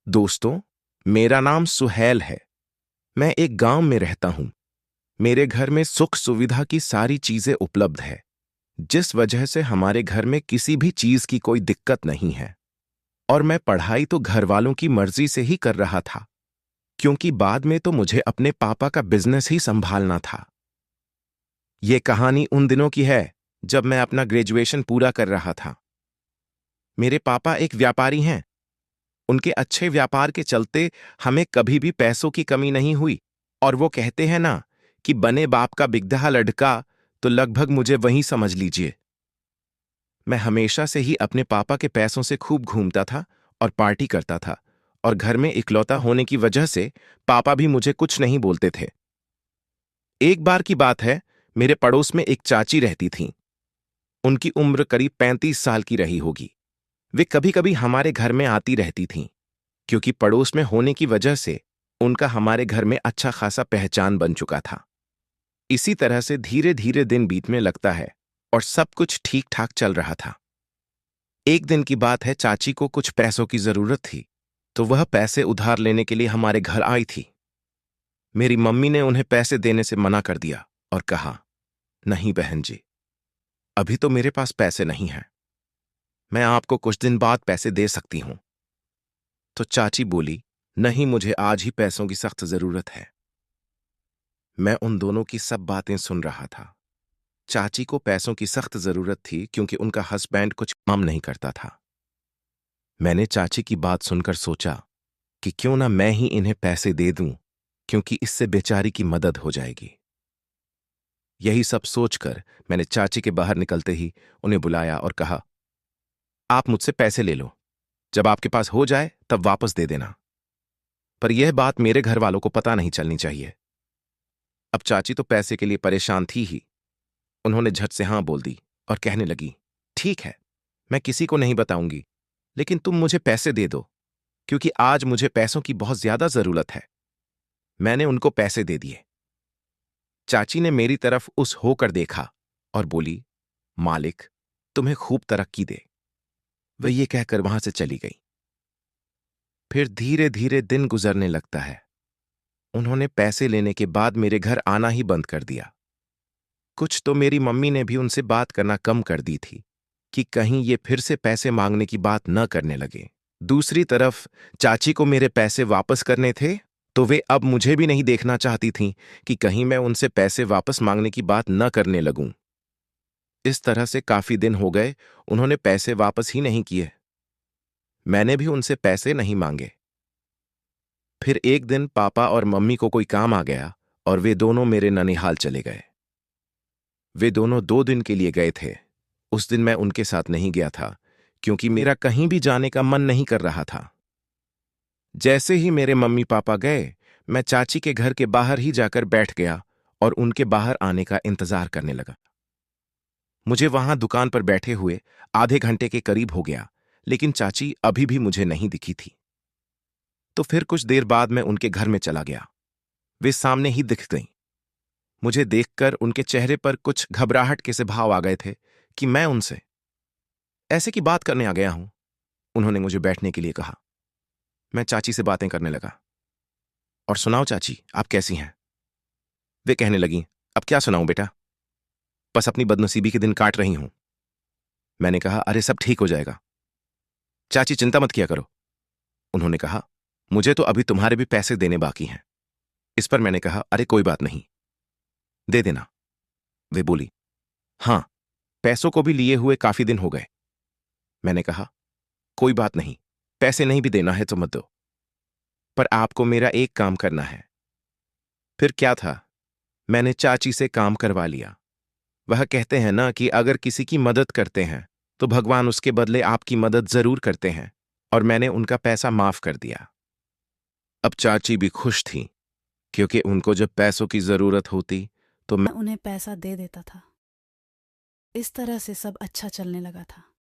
दोस्तों, मेरा नाम सुहैल है। मैं एक गांव में रहता हूं। मेरे घर में सुख सुविधा की सारी चीजें उपलब्ध है, जिस वजह से हमारे घर में किसी भी चीज की कोई दिक्कत नहीं है। और मैं पढ़ाई तो घर वालों की मर्जी से ही कर रहा था, क्योंकि बाद में तो मुझे अपने पापा का बिजनेस ही संभालना था। ये कहानी उन दिनों की है जब मैं अपना ग्रेजुएशन पूरा कर रहा था। मेरे पापा एक व्यापारी हैं। उनके अच्छे व्यापार के चलते हमें कभी भी पैसों की कमी नहीं हुई। और वो कहते हैं ना कि बने बाप का बिगहा लड़का, तो लगभग मुझे वहीं समझ लीजिए। मैं हमेशा से ही अपने पापा के पैसों से खूब घूमता था और पार्टी करता था, और घर में इकलौता होने की वजह से पापा भी मुझे कुछ नहीं बोलते थे। एक बार की बात है, मेरे पड़ोस में एक चाची रहती थीं। उनकी उम्र करीब 35 साल की रही होगी। वे कभी कभी हमारे घर में आती रहती थीं, क्योंकि पड़ोस में होने की वजह से उनका हमारे घर में अच्छा खासा पहचान बन चुका था। इसी तरह से धीरे धीरे दिन बीतने लगता है और सब कुछ ठीक ठाक चल रहा था। एक दिन की बात है, चाची को कुछ पैसों की जरूरत थी, तो वह पैसे उधार लेने के लिए हमारे घर आई थी। मेरी मम्मी ने उन्हें पैसे देने से मना कर दिया और कहा, नहीं बहन जी, अभी तो मेरे पास पैसे नहीं हैं। मैं आपको कुछ दिन बाद पैसे दे सकती हूं। तो चाची बोली, नहीं, मुझे आज ही पैसों की सख्त जरूरत है। मैं उन दोनों की सब बातें सुन रहा था। चाची को पैसों की सख्त जरूरत थी क्योंकि उनका हस्बैंड कुछ काम नहीं करता था। मैंने चाची की बात सुनकर सोचा कि क्यों ना मैं ही इन्हें पैसे दे दूं, क्योंकि इससे बेचारी की मदद हो जाएगी। यही सब सोचकर मैंने चाची के बाहर निकलते ही उन्हें बुलाया और कहा, आप मुझसे पैसे ले लो, जब आपके पास हो जाए तब वापस दे देना। पर यह बात मेरे घर वालों को पता नहीं चलनी चाहिए। अब चाची तो पैसे के लिए परेशान थी ही। उन्होंने झट से हां बोल दी और कहने लगी, ठीक है, मैं किसी को नहीं बताऊंगी, लेकिन तुम मुझे पैसे दे दो, क्योंकि आज मुझे पैसों की बहुत ज्यादा जरूरत है। मैंने उनको पैसे दे दिए। चाची ने मेरी तरफ उस होकर देखा और बोली, मालिक तुम्हें खूब तरक्की दे। वह ये कहकर वहां से चली गई। फिर धीरे धीरे दिन गुजरने लगता है। उन्होंने पैसे लेने के बाद मेरे घर आना ही बंद कर दिया। कुछ तो मेरी मम्मी ने भी उनसे बात करना कम कर दी थी कि कहीं ये फिर से पैसे मांगने की बात न करने लगे। दूसरी तरफ चाची को मेरे पैसे वापस करने थे, तो वे अब मुझे भी नहीं देखना चाहती थीं कि कहीं मैं उनसे पैसे वापस मांगने की बात न करने लगूं। इस तरह से काफी दिन हो गए, उन्होंने पैसे वापस ही नहीं किए। मैंने भी उनसे पैसे नहीं मांगे। फिर एक दिन पापा और मम्मी को कोई काम आ गया और वे दोनों मेरे ननिहाल चले गए। वे दोनों 2 दिन के लिए गए थे। उस दिन मैं उनके साथ नहीं गया था, क्योंकि मेरा कहीं भी जाने का मन नहीं कर रहा था। जैसे ही मेरे मम्मी पापा गए, मैं चाची के घर के बाहर ही जाकर बैठ गया और उनके बाहर आने का इंतजार करने लगा। मुझे वहां दुकान पर बैठे हुए आधे घंटे के करीब हो गया, लेकिन चाची अभी भी मुझे नहीं दिखी थी। तो फिर कुछ देर बाद मैं उनके घर में चला गया। वे सामने ही दिख गईं। मुझे देखकर उनके चेहरे पर कुछ घबराहट के से भाव आ गए थे कि मैं उनसे ऐसे की बात करने आ गया हूं। उन्होंने मुझे बैठने के लिए कहा। मैं चाची से बातें करने लगा। और सुनाओ चाची, आप कैसी हैं? वे कहने लगी, अब क्या सुनाऊं बेटा, बस अपनी बदनसीबी के दिन काट रही हूं। मैंने कहा, अरे सब ठीक हो जाएगा, चाची चिंता मत किया करो। उन्होंने कहा, मुझे तो अभी तुम्हारे भी पैसे देने बाकी हैं। इस पर मैंने कहा, अरे कोई बात नहीं, दे देना। वे बोली, हां, पैसों को भी लिए हुए काफी दिन हो गए। मैंने कहा, कोई बात नहीं, पैसे नहीं भी देना है तो मत दो, पर आपको मेरा एक काम करना है। फिर क्या था, मैंने चाची से काम करवा लिया। वह कहते हैं ना कि अगर किसी की मदद करते हैं तो भगवान उसके बदले आपकी मदद जरूर करते हैं, और मैंने उनका पैसा माफ कर दिया। अब चाची भी खुश थी, क्योंकि उनको जब पैसों की जरूरत होती तो मैं उन्हें पैसा दे देता था। इस तरह से सब अच्छा चलने लगा था।